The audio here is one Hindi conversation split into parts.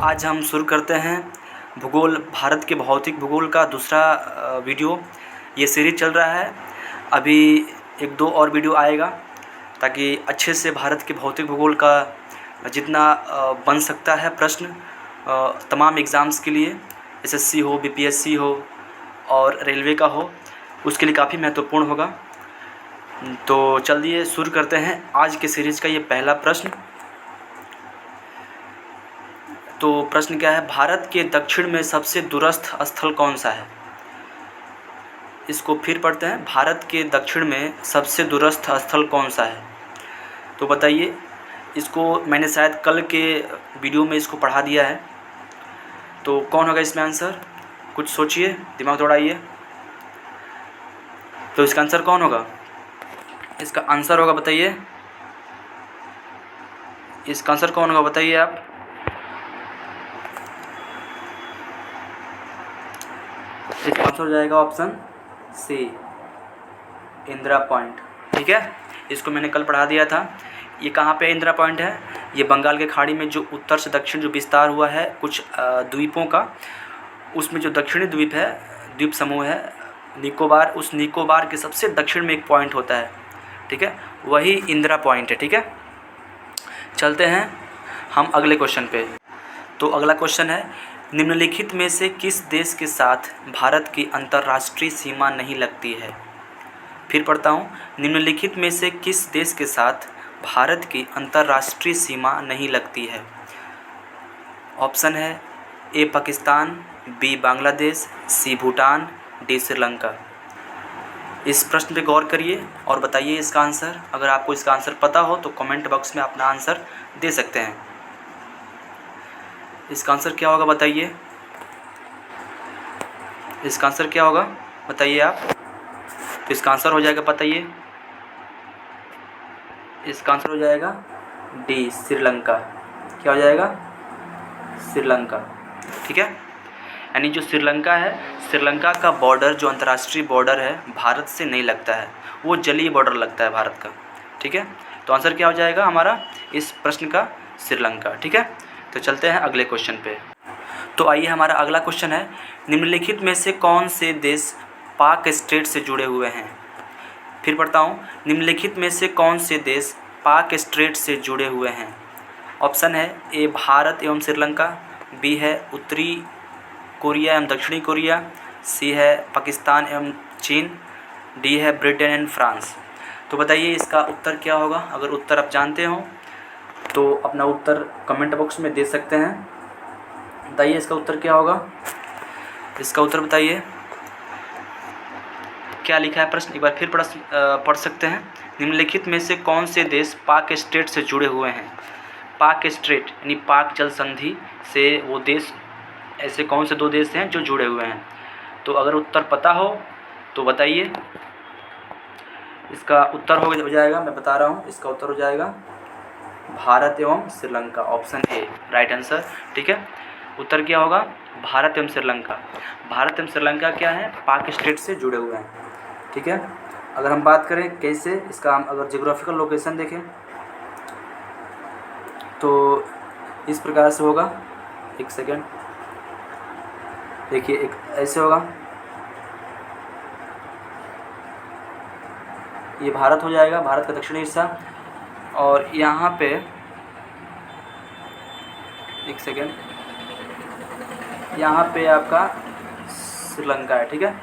आज हम शुरू करते हैं भूगोल, भारत के भौतिक भूगोल का दूसरा वीडियो। ये सीरीज चल रहा है। अभी 1-2 और वीडियो आएगा ताकि अच्छे से भारत के भौतिक भूगोल का जितना बन सकता है प्रश्न तमाम एग्ज़ाम्स के लिए, एसएससी हो, बीपीएससी हो और रेलवे का हो, उसके लिए काफ़ी महत्वपूर्ण होगा। तो चलिए शुरू करते हैं आज के सीरीज़ का ये पहला प्रश्न। तो प्रश्न क्या है, भारत के दक्षिण में सबसे दूरस्थ स्थल कौन सा है? इसको फिर पढ़ते हैं, भारत के दक्षिण में सबसे दूरस्थ स्थल कौन सा है? तो बताइए। इसको मैंने शायद कल के वीडियो में इसको पढ़ा दिया है। तो कौन होगा इसमें आंसर? कुछ सोचिए, दिमाग दौड़ाइए। तो इसका आंसर कौन होगा? इसका आंसर होगा, बताइए इसका आंसर कौन होगा, बताइए आप। इसका आंसर हो जाएगा ऑप्शन सी, इंदिरा पॉइंट। ठीक है, इसको मैंने कल पढ़ा दिया था। ये कहाँ पे इंदिरा पॉइंट है? ये बंगाल के खाड़ी में जो उत्तर से दक्षिण जो विस्तार हुआ है कुछ द्वीपों का, उसमें जो दक्षिणी द्वीप है, द्वीप समूह है निकोबार, उस निकोबार के सबसे दक्षिण में एक पॉइंट होता है। ठीक है, वही इंदिरा पॉइंट है। ठीक है, चलते हैं हम अगले क्वेश्चन पे। तो अगला क्वेश्चन है, निम्नलिखित में से किस देश के साथ भारत की अंतर्राष्ट्रीय सीमा नहीं लगती है? फिर पढ़ता हूँ, निम्नलिखित में से किस देश के साथ भारत की अंतर्राष्ट्रीय सीमा नहीं लगती है? ऑप्शन है ए पाकिस्तान, बी बांग्लादेश, सी भूटान, डी श्रीलंका। इस प्रश्न पे गौर करिए और बताइए इसका आंसर। अगर आपको इसका आंसर पता हो तो कमेंट बॉक्स में अपना आंसर दे सकते हैं। इसका आंसर क्या होगा, बताइए। इसका आंसर क्या होगा, बताइए आप। तो इसका आंसर हो जाएगा, बताइए। इसका आंसर हो जाएगा डी, श्रीलंका। क्या हो जाएगा? श्रीलंका। ठीक है, यानी जो श्रीलंका है, श्रीलंका का बॉर्डर जो अंतर्राष्ट्रीय बॉर्डर है भारत से नहीं लगता है, वो जलीय बॉर्डर लगता है भारत का। ठीक है, तो आंसर क्या हो जाएगा हमारा इस प्रश्न का? श्रीलंका। ठीक है, तो चलते हैं अगले क्वेश्चन पे। तो आइए, हमारा अगला क्वेश्चन है, निम्नलिखित में से कौन से देश पाक स्ट्रेट से जुड़े हुए हैं? फिर पढ़ता हूँ, निम्नलिखित में से कौन से देश पाक स्ट्रेट से जुड़े हुए हैं? ऑप्शन है ए भारत एवं श्रीलंका, बी है उत्तरी कोरिया एवं दक्षिणी कोरिया, सी है पाकिस्तान एवं चीन, डी है ब्रिटेन एंड फ्रांस। तो बताइए इसका उत्तर क्या होगा। अगर उत्तर आप जानते हो तो अपना उत्तर कमेंट बॉक्स में दे सकते हैं। बताइए इसका उत्तर क्या होगा। इसका उत्तर बताइए क्या लिखा है प्रश्न, एक बार फिर पढ़ सकते हैं। निम्नलिखित में से कौन से देश पाक स्ट्रेट से जुड़े हुए हैं? पाक स्ट्रेट यानी पाक जल संधि से वो देश, ऐसे कौन से 2 देश हैं जो जुड़े हुए हैं? तो अगर उत्तर पता हो तो बताइए। इसका उत्तर हो जाएगा, मैं बता रहा हूँ, इसका उत्तर हो जाएगा भारत एवं Sri Lanka, option A right answer. ठीक है, उत्तर क्या होगा? भारत एवं श्रीलंका। भारत एवं श्रीलंका क्या है? पाक स्टेट से जुड़े हुए हैं। ठीक है, अगर हम बात करें कैसे, इसका हम अगर जियोग्राफिकल लोकेशन देखें तो इस प्रकार से होगा। एक सेकेंड, देखिए एक ऐसे होगा, ये भारत हो जाएगा, भारत का दक्षिणी हिस्सा, और यहाँ पे एक सेकेंड, यहाँ पे आपका श्रीलंका है। ठीक है,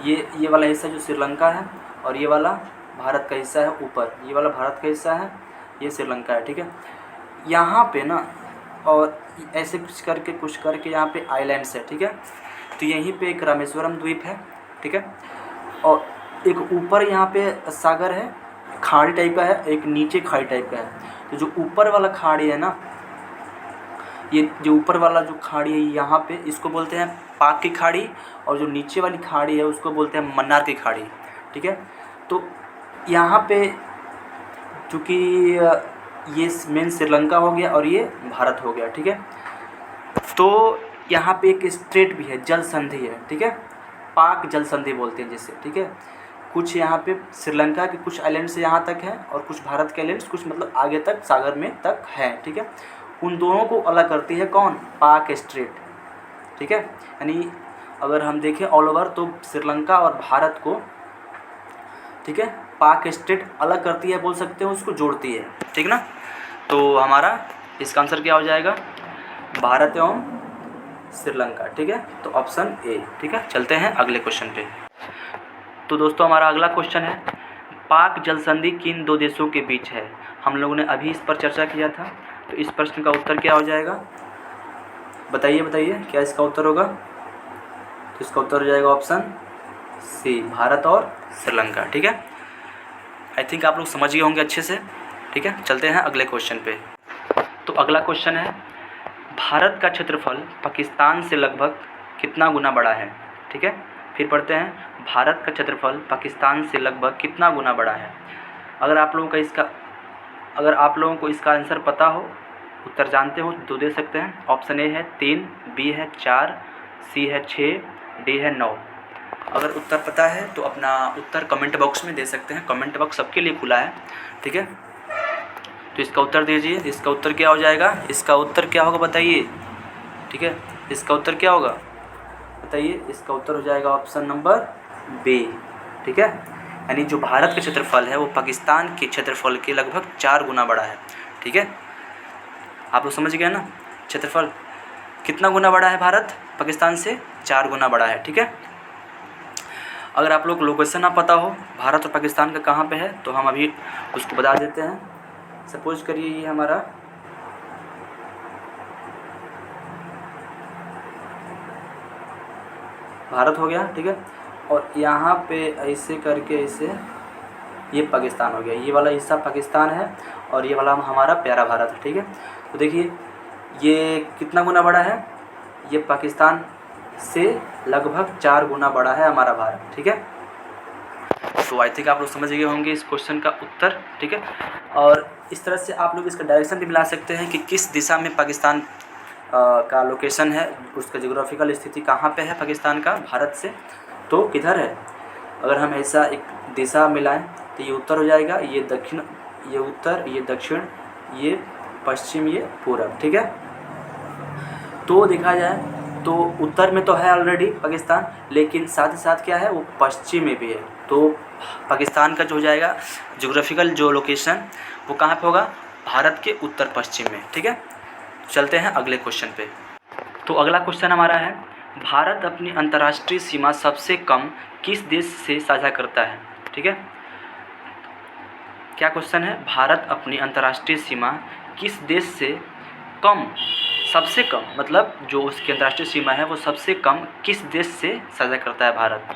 ये वाला हिस्सा जो श्रीलंका है और ये वाला भारत का हिस्सा है ऊपर, ये वाला भारत का हिस्सा है, ये श्रीलंका है। ठीक है, यहाँ पे ना और ऐसे कुछ करके यहाँ पे आइलैंड्स है। ठीक है, तो यहीं पे एक रामेश्वरम द्वीप है। ठीक है, और एक ऊपर यहाँ पे सागर है, खाड़ी टाइप का है, एक नीचे खाड़ी टाइप का है। तो जो ऊपर वाला खाड़ी है ना, ये जो ऊपर वाला जो खाड़ी है यहाँ पे, इसको बोलते हैं पाक की खाड़ी, और जो नीचे वाली खाड़ी है उसको बोलते हैं मन्नार की खाड़ी। ठीक है, तो यहाँ पे चूँकि ये मेन श्रीलंका हो गया और ये भारत हो गया। ठीक है, तो यहाँ पे एक स्ट्रेट भी है, जल संधि है। ठीक है, पाक जल संधि बोलते हैं जिसे। ठीक है, कुछ यहाँ पे श्रीलंका के कुछ आइलैंड्स यहाँ तक हैं और कुछ भारत के आइलैंड्स कुछ मतलब आगे तक सागर में तक है। ठीक है, उन दोनों को अलग करती है कौन? पाक स्ट्रेट, ठीक है। यानी अगर हम देखें ऑल ओवर तो श्रीलंका और भारत को, ठीक है, पाक स्ट्रेट अलग करती है, बोल सकते हैं उसको जोड़ती है, ठीक ना। तो हमारा इसका आंसर क्या हो जाएगा? भारत एवं श्रीलंका, ठीक है। तो ऑप्शन ए, ठीक है। चलते हैं अगले क्वेश्चन पे। तो दोस्तों हमारा अगला क्वेश्चन है, पाक जल संधि किन दो देशों के बीच है? हम लोगों ने अभी इस पर चर्चा किया था। तो इस प्रश्न का उत्तर क्या हो जाएगा? बताइए बताइए, क्या इसका उत्तर होगा? तो इसका उत्तर हो जाएगा ऑप्शन सी, भारत और श्रीलंका, ठीक है। आई थिंक आप लोग समझ गए होंगे अच्छे से, ठीक है। चलते हैं अगले क्वेश्चन पे। तो अगला क्वेश्चन है, भारत का क्षेत्रफल पाकिस्तान से लगभग कितना गुना बड़ा है? ठीक है, फिर पढ़ते हैं, भारत का क्षेत्रफल पाकिस्तान से लगभग कितना गुना बड़ा है? अगर आप लोगों को इसका आंसर पता हो, उत्तर जानते हो तो दे सकते हैं। ऑप्शन ए है 3, बी है 4, सी है 6, डी है 9। अगर उत्तर पता है तो अपना उत्तर कमेंट बॉक्स में दे सकते हैं। कमेंट बॉक्स सबके लिए खुला है, ठीक है। तो इसका उत्तर दीजिए। इसका उत्तर क्या हो जाएगा? इसका उत्तर क्या होगा बताइए, ठीक है। इसका उत्तर क्या होगा बताइए? इसका उत्तर हो जाएगा ऑप्शन नंबर बी, ठीक है। यानी जो भारत का क्षेत्रफल है वो पाकिस्तान के क्षेत्रफल के लगभग 4 गुना बड़ा है, ठीक है। आप लोग समझ गए ना? क्षेत्रफल कितना गुना बड़ा है? भारत पाकिस्तान से 4 गुना बड़ा है, ठीक है। अगर आप लोग लोकेशन ना पता हो भारत और पाकिस्तान का कहाँ पे है तो हम अभी उसको बता देते हैं। सपोज करिए ये हमारा भारत हो गया, ठीक है। और यहाँ पे ऐसे करके ऐसे ये पाकिस्तान हो गया। ये वाला हिस्सा पाकिस्तान है और ये वाला हमारा प्यारा भारत है, ठीक है। तो देखिए ये कितना गुना बड़ा है? ये पाकिस्तान से लगभग 4 गुना बड़ा है हमारा भारत, ठीक है। तो आई थिंक आप लोग समझ गए होंगे इस क्वेश्चन का उत्तर, ठीक है। और इस तरह से आप लोग इसका डायरेक्शन भी मिला सकते हैं कि किस दिशा में पाकिस्तान का लोकेशन है, उसका ज्योग्राफिकल स्थिति कहाँ पे है पाकिस्तान का भारत से, तो किधर है। अगर हम ऐसा एक दिशा मिलाएं तो ये उत्तर हो जाएगा, ये दक्षिण, ये उत्तर, ये दक्षिण, ये पश्चिम, ये पूरब, ठीक है। तो देखा जाए तो उत्तर में तो है ऑलरेडी पाकिस्तान, लेकिन साथ ही साथ क्या है वो पश्चिम में भी है। तो पाकिस्तान का जो हो जाएगा ज्योग्राफिकल जो लोकेशन वो कहाँ पे होगा? भारत के उत्तर पश्चिम में, ठीक है। चलते हैं अगले क्वेश्चन पे। तो अगला क्वेश्चन हमारा है, भारत अपनी अंतर्राष्ट्रीय सीमा सबसे कम किस देश से साझा करता है? ठीक है, क्या क्वेश्चन है? भारत अपनी अंतर्राष्ट्रीय सीमा किस देश से कम, सबसे कम, मतलब जो उसकी अंतर्राष्ट्रीय सीमा है वो सबसे कम किस देश से साझा करता है भारत?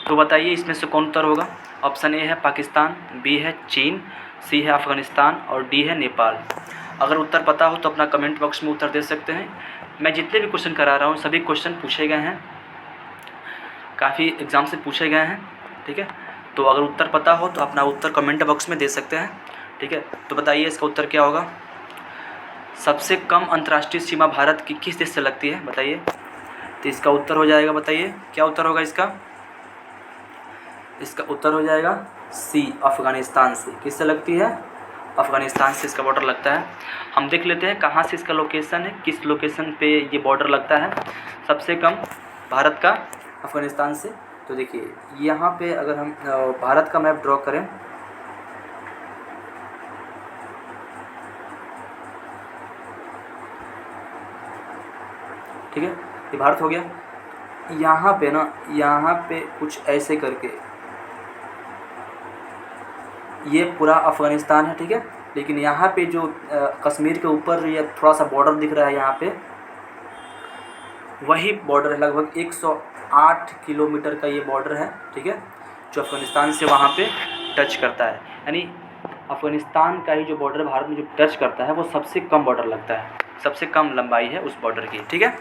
तो बताइए इसमें से कौन उत्तर होगा? ऑप्शन ए है पाकिस्तान, बी है चीन, सी है अफ़गानिस्तान और डी है नेपाल। अगर उत्तर पता हो तो अपना कमेंट बॉक्स में उत्तर दे सकते हैं। मैं जितने भी क्वेश्चन करा रहा हूँ सभी क्वेश्चन पूछे गए हैं, काफ़ी एग्ज़ाम से पूछे गए हैं, ठीक है। तो अगर उत्तर पता हो तो अपना उत्तर कमेंट बॉक्स में दे सकते हैं, ठीक है। तो बताइए इसका उत्तर क्या होगा? सबसे कम अंतर्राष्ट्रीय सीमा भारत की किस देश से लगती है बताइए? तो इसका उत्तर हो जाएगा, बताइए क्या उत्तर होगा इसका? इसका उत्तर हो जाएगा सी, अफ़गानिस्तान से। किससे लगती है? अफ़गानिस्तान से इसका बॉर्डर लगता है। हम देख लेते हैं कहाँ से इसका लोकेशन है, किस लोकेशन पे ये बॉर्डर लगता है सबसे कम भारत का अफ़गानिस्तान से। तो देखिए यहाँ पे अगर हम भारत का मैप ड्रॉ करें, ठीक है, ये भारत हो गया। यहाँ पे ना, यहाँ पे कुछ ऐसे करके ये पूरा अफ़गानिस्तान है, ठीक है। लेकिन यहाँ पे जो कश्मीर के ऊपर ये थोड़ा सा बॉर्डर दिख रहा है, यहाँ पे वही बॉर्डर है, लगभग 108 किलोमीटर का ये बॉर्डर है, ठीक है, जो अफ़गानिस्तान से वहाँ पे टच करता है। यानी अफ़गानिस्तान का ही जो बॉर्डर भारत में जो टच करता है वो सबसे कम बॉर्डर लगता है, सबसे कम लंबाई है उस बॉर्डर की, ठीक है।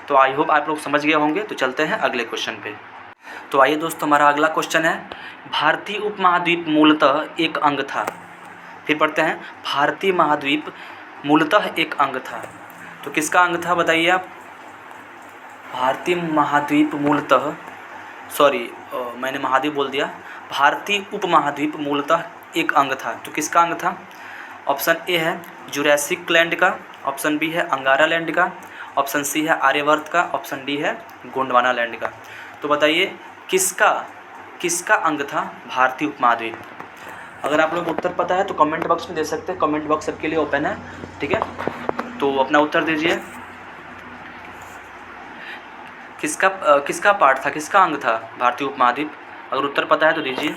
तो आई होप आप लोग समझ गए होंगे। तो चलते हैं अगले क्वेश्चन पे। तो आइए दोस्तों, हमारा अगला क्वेश्चन है, भारतीय उपमहाद्वीप मूलतः एक अंग था। फिर पढ़ते हैं, भारतीय महाद्वीप मूलतः एक अंग था। तो किसका अंग था बताइए आप? भारतीय महाद्वीप मूलतः, मैंने महाद्वीप बोल दिया, भारतीय उपमहाद्वीप मूलतः एक अंग था। तो किसका अंग था? ऑप्शन ए है जुरासिक लैंड का, ऑप्शन बी है अंगारा लैंड का, ऑप्शन सी है आर्यवर्त का, ऑप्शन डी है गोंडवाना लैंड का। तो बताइए किसका अंग था भारतीय उपमहाद्वीप। अगर आप लोग को उत्तर पता है तो कमेंट बॉक्स में दे सकते हैं, कमेंट बॉक्स सबके लिए ओपन है, ठीक है। तो अपना उत्तर दीजिए, किसका पार्ट था, किसका अंग था भारतीय उपमहाद्वीप। अगर उत्तर पता है तो दीजिए।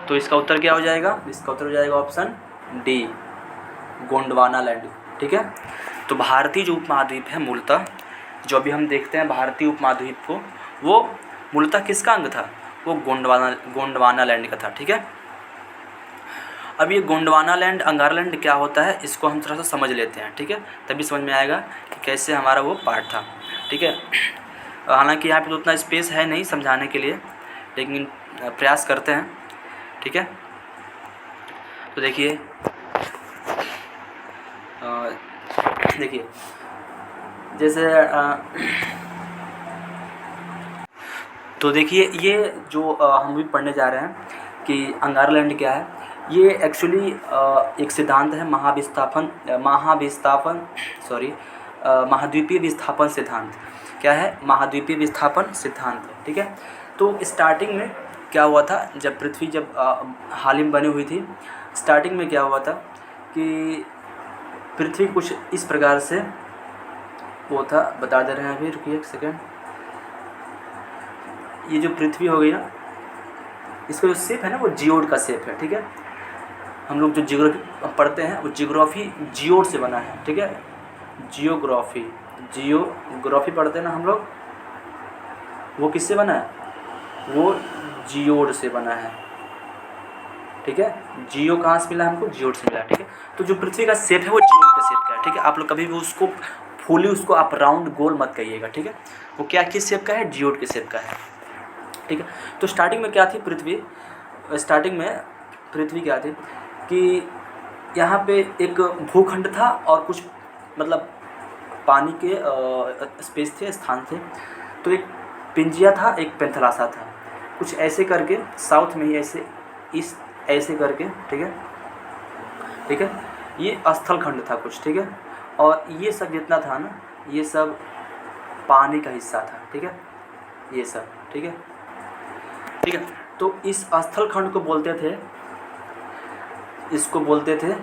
तो इसका उत्तर क्या हो जाएगा, इसका उत्तर हो जाएगा ऑप्शन डी, गोंडवाना लैंड, ठीक है। तो भारतीय जो उपमहाद्वीप है मूलतः, जो अभी हम देखते हैं भारतीय उपमहाद्वीप को, वो मूलतः किसका अंग था, वो गोंडवाना लैंड का था, ठीक है। अब ये गोंडवाना लैंड, अंगारा लैंड क्या होता है, इसको हम थोड़ा सा समझ लेते हैं, ठीक है, तभी समझ में आएगा कि कैसे हमारा वो पार्ट था, ठीक है। हालांकि यहाँ पे तो उतना स्पेस है नहीं समझाने के लिए, लेकिन प्रयास करते हैं, ठीक है। तो देखिए जैसे तो देखिए ये जो हम भी पढ़ने जा रहे हैं कि अंगारा लैंड क्या है, ये एक्चुअली एक सिद्धांत है महाद्वीपीय विस्थापन सिद्धांत। क्या है, महाद्वीपीय विस्थापन सिद्धांत, ठीक है। तो स्टार्टिंग में क्या हुआ था, जब पृथ्वी हाल ही में बनी हुई थी, स्टार्टिंग में क्या हुआ था कि पृथ्वी कुछ इस प्रकार से वो था, बता दे रहे हैं अभी, रुकिए एक सेकेंड। ये जो पृथ्वी हो गई ना, इसका जो शेप है ना वो जियोड का शेप है, ठीक है। हम लोग जो जियोग्राफी पढ़ते हैं वो जियोग्राफी जियोड से बना है, ठीक है। जियोग्राफी पढ़ते हैं ना हम लोग, वो किससे बना है, वो जियोड से बना है, ठीक है। जियो कहाँ से मिला हमको, जियोड से मिला, ठीक है। तो जो पृथ्वी का शेप है वो जियोड का शेप का है, ठीक है। आप लोग कभी भी उसको फुली उसको आप राउंड गोल मत कहिएगा, ठीक है। वो क्या किस शेप का है, जियोड के शेप का है, ठीक है। तो स्टार्टिंग में क्या थी पृथ्वी क्या थी कि यहाँ पे एक भूखंड था और कुछ मतलब पानी के स्पेस थे, स्थान थे। तो एक पिंजिया था, एक पेंथलासा था, कुछ ऐसे करके साउथ में ही ऐसे करके, ठीक है। ये स्थल खंड था कुछ, ठीक है। और ये सब जितना था ना, ये सब पानी का हिस्सा था, ठीक है, ये सब, ठीक है। तो इस स्थल खंड को बोलते थे, इसको बोलते थे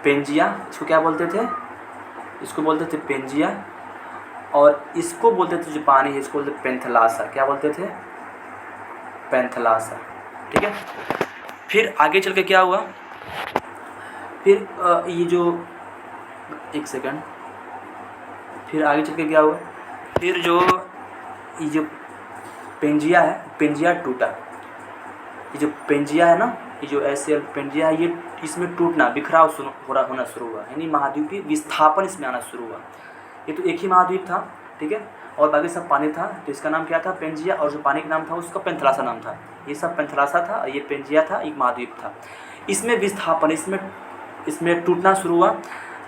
पेंजिया। इसको क्या बोलते थे, इसको बोलते थे पेंजिया। और इसको बोलते थे जो पानी है, इसको बोलते पेंथलासा। क्या बोलते थे, पेंथलासा, ठीक है। फिर आगे चल के क्या हुआ, फिर ये जो एक सेकंड, फिर आगे चल के क्या हुआ, फिर ये जो पेंजिया है, पेंजिया टूटा। ये जो पेंजिया है ना, ये जो ऐसे पेंजिया है, ये इसमें टूटना, बिखराव होना शुरू हुआ, यानी महाद्वीपीय विस्थापन इसमें आना शुरू हुआ। ये तो एक ही महाद्वीप था, ठीक है, और बाकी सब पानी था, तो इसका नाम क्या था, पेंजिया। और जो पानी का नाम था उसका पेंथलासा नाम था। ये सब पेंथलासा था, ये पेंजिया था, एक महाद्वीप था। इसमें विस्थापन, इसमें टूटना शुरू हुआ।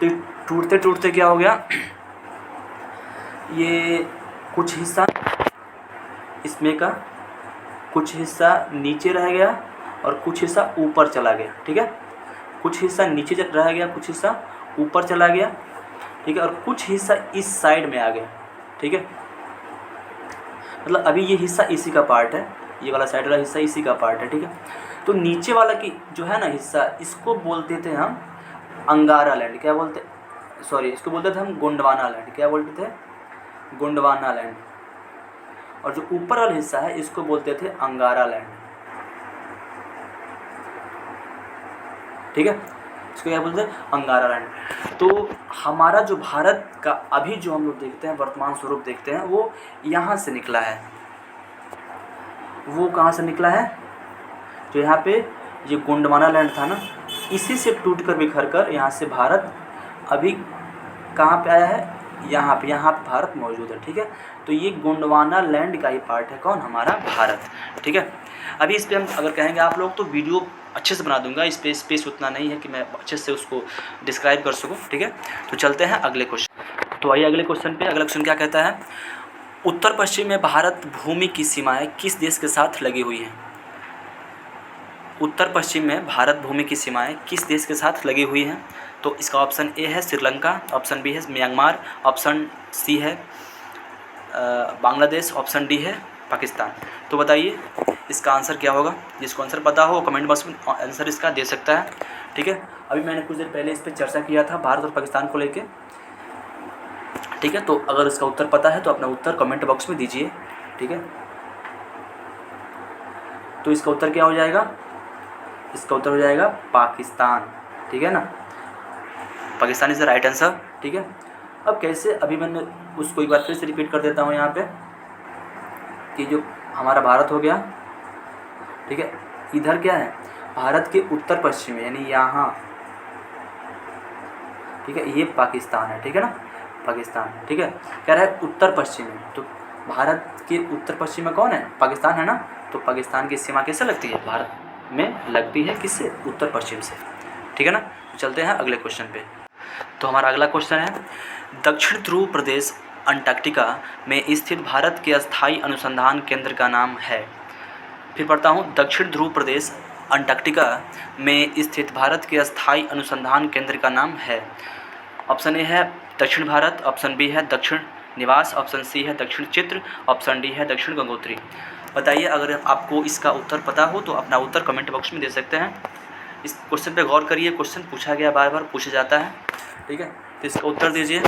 तो टूटते टूटते क्या हो गया, ये कुछ हिस्सा इसमें का कुछ हिस्सा नीचे रह गया और कुछ हिस्सा ऊपर चला गया, ठीक है। कुछ हिस्सा नीचे रह गया, कुछ हिस्सा ऊपर चला गया, ठीक है। और कुछ हिस्सा इस साइड में आ गया, ठीक है। मतलब अभी ये हिस्सा इसी का पार्ट है, ये वाला साइड वाला हिस्सा इसी का पार्ट है, ठीक है। तो नीचे वाला की जो है ना हिस्सा, इसको बोलते थे हम अंगारा लैंड। क्या बोलते, सॉरी, इसको बोलते थे हम गोंडवाना लैंड। क्या बोलते थे, गोंडवाना लैंड। और जो ऊपर वाला हिस्सा है इसको बोलते थे अंगारा लैंड, ठीक है। इसको क्या बोलते हैं, अंगारा लैंड। तो हमारा जो भारत का अभी जो हम लोग देखते हैं, वर्तमान स्वरूप देखते हैं, वो यहाँ से निकला है। वो कहाँ से निकला है, जो यहाँ पे ये गोंडवाना लैंड था ना, इसी से टूट कर बिखर कर यहाँ से भारत अभी कहाँ पे आया है, यहाँ पे भारत मौजूद है, ठीक है। तो ये गोंडवाना लैंड का ही पार्ट है, कौन, हमारा भारत, ठीक है। अभी इस पर हम अगर कहेंगे आप लोग तो वीडियो अच्छे से बना दूंगा, इस पर स्पेस उतना नहीं है कि मैं अच्छे से उसको डिस्क्राइब कर सकूँ, ठीक है। तो चलते हैं अगले क्वेश्चन। तो आइए अगले क्वेश्चन पे। अगला क्वेश्चन क्या कहता है, उत्तर पश्चिम में भारत भूमि की सीमाएँ किस देश के साथ लगी हुई हैं। उत्तर पश्चिम में भारत भूमि की सीमाएं किस देश के साथ लगी हुई हैं? तो इसका ऑप्शन ए है श्रीलंका, ऑप्शन बी है म्यांमार, ऑप्शन सी है बांग्लादेश, ऑप्शन डी है पाकिस्तान। तो बताइए इसका आंसर क्या होगा? जिसको आंसर पता हो कमेंट बॉक्स में आंसर इसका दे सकता है। ठीक है, अभी मैंने कुछ देर पहले इस पर चर्चा किया था भारत और पाकिस्तान को लेके। ठीक है, तो अगर इसका उत्तर पता है तो अपना उत्तर कमेंट बॉक्स में दीजिए। ठीक है, तो इसका उत्तर क्या हो जाएगा? इसका उत्तर हो जाएगा पाकिस्तान। ठीक है ना, Pakistan is the right answer. ठीक है, अब कैसे, अभी मैंने उसको एक बार फिर से रिपीट कर देता हूँ यहाँ पे कि जो हमारा भारत हो गया, ठीक है, इधर क्या है, भारत के उत्तर पश्चिम में यानी यहाँ, ठीक है, ये पाकिस्तान है। ठीक है ना, पाकिस्तान। ठीक है, कह रहा है उत्तर पश्चिम में, तो भारत के उत्तर पश्चिम में कौन है? पाकिस्तान है ना। तो पाकिस्तान की सीमा कैसे लगती है? भारत में लगती है किससे? उत्तर पश्चिम से। ठीक है ना, तो चलते हैं अगले क्वेश्चन पे। तो हमारा अगला क्वेश्चन है, दक्षिण ध्रुव प्रदेश अंटार्कटिका में स्थित भारत के स्थायी अनुसंधान केंद्र का नाम है। फिर पढ़ता हूँ, दक्षिण ध्रुव प्रदेश अंटार्कटिका में स्थित भारत के स्थायी अनुसंधान केंद्र का नाम है। ऑप्शन ए है दक्षिण भारत, ऑप्शन बी है दक्षिण निवास, ऑप्शन सी है दक्षिण चित्र, ऑप्शन डी है दक्षिण गंगोत्री। बताइए अगर आपको इसका उत्तर पता हो तो अपना उत्तर कमेंट बॉक्स में दे सकते हैं। इस क्वेश्चन पे गौर करिए, क्वेश्चन पूछा गया, बार बार पूछा जाता है। ठीक है, तो इसका उत्तर दीजिए,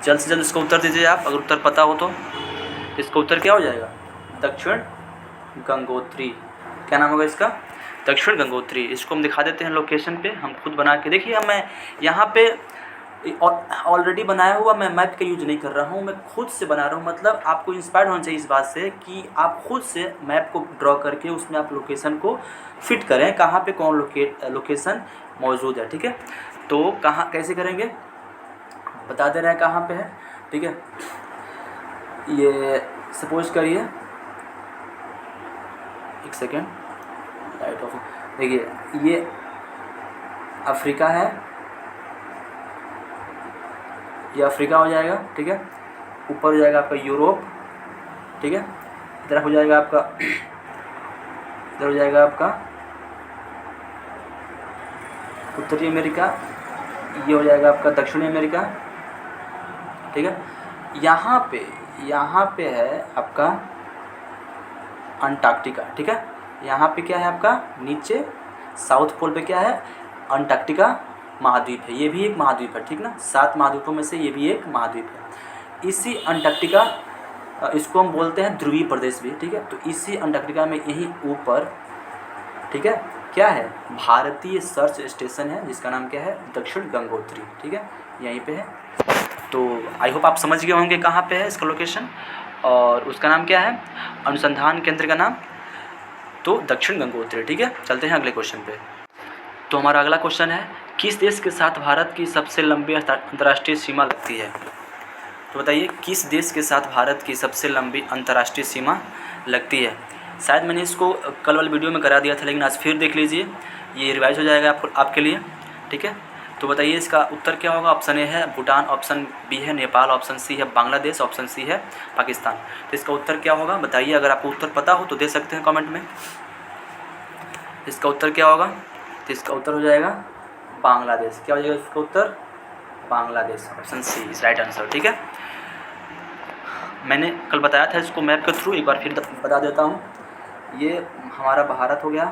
जल्द से जल्द इसका उत्तर दीजिए आप, अगर उत्तर पता हो तो। इसका उत्तर क्या हो जाएगा? दक्षिण गंगोत्री। क्या नाम होगा इसका? दक्षिण गंगोत्री। इसको हम दिखा देते हैं लोकेशन पे, हम खुद बना के। देखिए मैं यहाँ पे ऑलरेडी बनाया हुआ मैं मैप का यूज नहीं कर रहा हूँ, मैं खुद से बना रहा हूँ। मतलब आपको इंस्पायर्ड होना चाहिए इस बात से कि आप खुद से मैप को ड्रॉ करके उसमें आप लोकेशन को फिट करें, कहाँ पे कौन लोकेशन मौजूद है। ठीक है, तो कहाँ कैसे करेंगे बता दे रहे हैं कहाँ पे है। ठीक है, ये सपोज करिए, एक सेकेंड, राइट ऑफ, देखिए ये अफ्रीका है, ये अफ्रीका हो जाएगा। ठीक है, ऊपर हो जाएगा आपका यूरोप। ठीक है, इधर हो जाएगा आपका, इधर हो जाएगा आपका उत्तरी अमेरिका, ये हो जाएगा आपका दक्षिणी अमेरिका। ठीक है, यहाँ पे है आपका अंटार्कटिका। ठीक है, यहाँ पे क्या है आपका नीचे साउथ पोल पे क्या है? अंटार्कटिका महाद्वीप है, ये भी एक महाद्वीप है। ठीक ना, 7 महाद्वीपों में से ये भी एक महाद्वीप है। इसी अंटार्कटिका, इसको हम बोलते हैं ध्रुवीय प्रदेश भी। ठीक है, तो इसी अंटार्कटिका में यही ऊपर, ठीक है, क्या है? भारतीय सर्च स्टेशन है जिसका नाम क्या है? दक्षिण गंगोत्री। ठीक है, यहीं पे है। तो आई होप आप समझ गए होंगे कहाँ पे है इसका लोकेशन, और उसका नाम क्या है, अनुसंधान केंद्र का नाम, तो दक्षिण गंगोत्री। ठीक है, चलते हैं अगले क्वेश्चन पे। तो हमारा अगला क्वेश्चन है, किस देश के साथ भारत की सबसे लंबी अंतर्राष्ट्रीय सीमा लगती है? तो बताइए किस देश के साथ भारत की सबसे लंबी अंतर्राष्ट्रीय सीमा लगती है? शायद मैंने इसको कल वाले वीडियो में करा दिया था, लेकिन आज फिर देख लीजिए, ये रिवाइज हो जाएगा आपके लिए। ठीक है, तो बताइए इसका उत्तर क्या होगा? ऑप्शन ए है भूटान, ऑप्शन बी है नेपाल, ऑप्शन सी है बांग्लादेश, ऑप्शन सी है पाकिस्तान। तो इसका उत्तर क्या होगा बताइए, अगर आपको उत्तर पता हो तो दे सकते हैं कमेंट में। इसका उत्तर क्या होगा? तो इसका उत्तर हो जाएगा बांग्लादेश। क्या हो जाएगा इसका उत्तर? Bangladesh, option C is right answer. ठीक है, मैंने कल बताया था इसको मैप के थ्रू, एक बार फिर बता देता हूँ। ये हमारा भारत हो गया।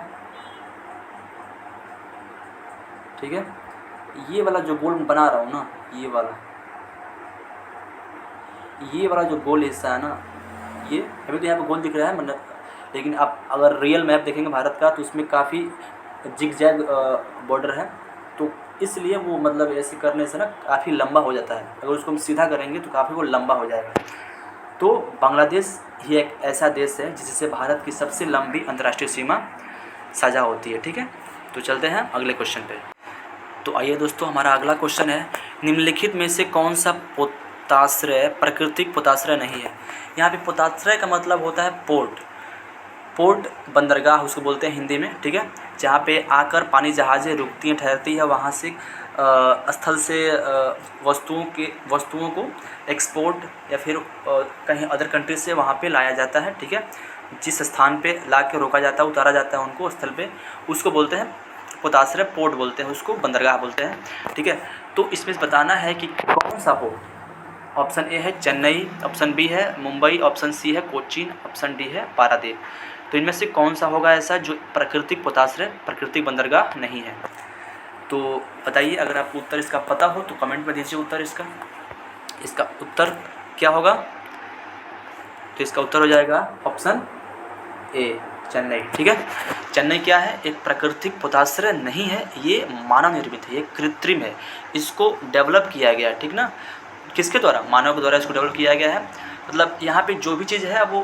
ठीक है, ये वाला जो गोल बना रहा हूँ ना, ये वाला जो गोल हिस्सा है ना, ये अभी तो यहाँ पे गोल दिख रहा है, मतलब, लेकिन आप अगर रियल मैप देखेंगे भारत का तो उसमें काफ़ी जिग-जैग बॉर्डर है, तो इसलिए वो मतलब ऐसे करने से ना काफ़ी लंबा हो जाता है। अगर उसको हम सीधा करेंगे तो काफ़ी वो लंबा हो जाएगा। तो बांग्लादेश ही एक ऐसा देश है जिससे भारत की सबसे लंबी अंतर्राष्ट्रीय सीमा साझा होती है। ठीक है, तो चलते हैं अगले क्वेश्चन पे। तो आइए दोस्तों, हमारा अगला क्वेश्चन है, निम्नलिखित में से कौन सा पोताश्रय प्राकृतिक पोताश्रय नहीं है? यहाँ पे पोताश्रय का मतलब होता है पोर्ट, बंदरगाह उसको बोलते हैं हिंदी में। ठीक है, जहाँ पे आकर पानी जहाज़ें रुकती हैं, ठहरती है, वहाँ से स्थल से वस्तुओं को एक्सपोर्ट या फिर कहीं अदर कंट्री से वहाँ पे लाया जाता है। ठीक है, जिस स्थान पे ला के रोका जाता है, उतारा जाता है उनको स्थल पे, उसको बोलते हैं पोताश्रय पोर्ट बोलते हैं, उसको बंदरगाह बोलते हैं, ठीक है। तो इसमें बताना है कि कौन सा पोर्ट। ऑप्शन ए है चेन्नई, ऑप्शन बी है मुंबई, ऑप्शन सी है कोचीन, ऑप्शन डी है पारादीप। तो इनमें से कौन सा होगा ऐसा जो प्राकृतिक पोताश्रय, प्राकृतिक बंदरगाह नहीं है। तो बताइए, अगर आपको उत्तर इसका पता हो तो कमेंट में दीजिए उत्तर इसका। इसका उत्तर क्या होगा? तो इसका उत्तर हो जाएगा ऑप्शन ए चेन्नई, ठीक है। चेन्नई क्या है? एक प्राकृतिक पोताश्रय नहीं है, ये मानव निर्मित है, ये कृत्रिम है, इसको डेवलप किया गया है, ठीक ना। किसके द्वारा? मानव के द्वारा इसको डेवलप किया गया है। मतलब यहाँ पे जो भी चीज़ है वो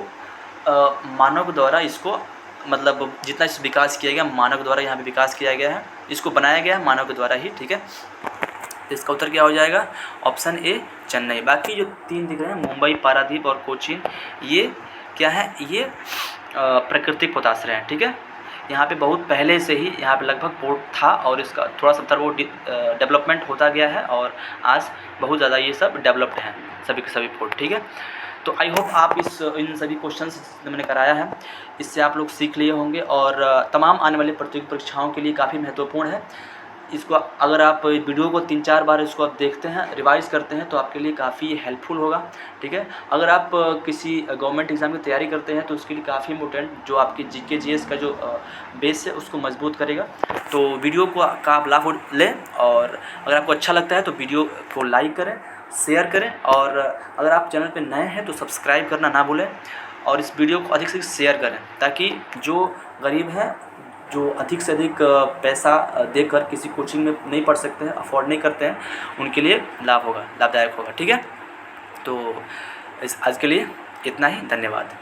मानव के द्वारा इसको, मतलब जितना इस विकास किया गया मानव के द्वारा, यहाँ पे विकास किया गया है, इसको बनाया गया है मानव के द्वारा ही, ठीक है। तो इसका उत्तर क्या हो जाएगा? Option A Chennai. बाकी जो 3 दिख रहे हैं मुंबई, पारादीप और कोचीन, ये क्या है? ये प्राकृतिक पोताश्रय हैं, ठीक है। यहाँ पे बहुत पहले से ही यहाँ पे लगभग पोर्ट था और इसका थोड़ा सा वो डेवलपमेंट होता गया है और आज बहुत ज़्यादा ये सब डेवलप्ड हैं, सभी के सभी पोर्ट, ठीक है। तो आई होप आप इन सभी क्वेश्चंस जो मैंने कराया है इससे आप लोग सीख लिए होंगे और तमाम आने वाली प्रतियोगी परीक्षाओं के लिए काफ़ी महत्वपूर्ण है। इसको अगर आप वीडियो को 3-4 बार इसको आप देखते हैं, रिवाइज़ करते हैं तो आपके लिए काफ़ी हेल्पफुल होगा, ठीक है। अगर आप किसी गवर्नमेंट एग्ज़ाम की तैयारी करते हैं तो उसके लिए काफ़ी इंपॉर्टेंट जो आपकी जीके जीएस का जो बेस है उसको मजबूत करेगा। तो वीडियो का आप लाभ लें और अगर आपको अच्छा लगता है तो वीडियो को लाइक करें, शेयर करें और अगर आप चैनल पर नए हैं तो सब्सक्राइब करना ना भूलें और इस वीडियो को अधिक से अधिक शेयर करें ताकि जो गरीब हैं, जो अधिक से अधिक पैसा देकर किसी कोचिंग में नहीं पढ़ सकते हैं, अफोर्ड नहीं करते हैं, उनके लिए लाभदायक होगा, ठीक है। तो आज के लिए इतना ही, धन्यवाद।